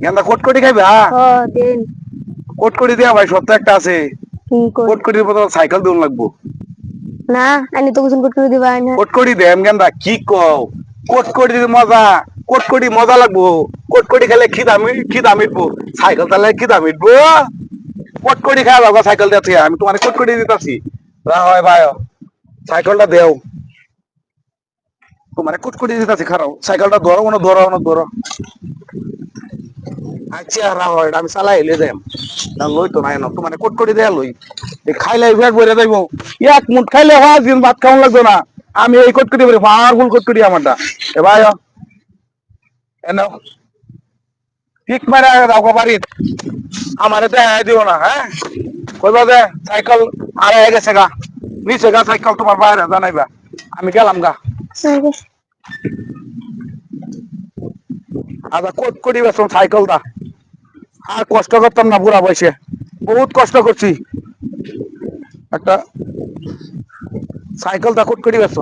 গেন্দা কোটকটি খাইবা? দেন। কোটকটি দিয়া ভাই সত্য একটা আছে। কই কোটকটির বদল সাইকেল দিন লাগবো। না আনি তো কিছু করে দিবা না। কোটকটি দেম গেন্দা কি কও? কোটকটি দিতে মজা, কোটকটি মজা লাগবো। কোটকটি খেলে খিদা মিটবো। সাইকেল চালালে খিদা মিটবো। কোটকটি খাওয়া যাবো সাইকেল দিতে, আমি তোমার কোটকটি দিতেছি। হয় ভাই সাইকেলটা দেও, তোমার কোটকটি দিতেছি, খারাপ সাইকেলটা ধরো না ধরো না ধরো। আচ্ছা হয় আমি চালাই এলে যাম না, লই তো নাই না তোমার কোটকটি দেয়া লই। খাইলে পেট ভরে যাইবো। এক মুঠ খাইলে হয় দিন ভাত খাওয়া লাগবে না। আমি এই কোটকটি বলি পাওয়ারফুল কোটকটি আমারটা। এ ভাই এনো ঠিক মারে যাও বাড়ির, আমার দেখাই দিও না। হ্যাঁ কইবা যে সাইকেল আর হয়ে গেছে গা, নিচে গা সাইকেল তোমার বাইরে জানাইবা। আমি গেলাম গা। আচ্ছা কোটকটি বেশ সাইকেল দা, আর কষ্ট করতাম না বুড়া বয়সে, বহুত কষ্ট করছি। একটা সাইকেল দা কোটকটি বেশ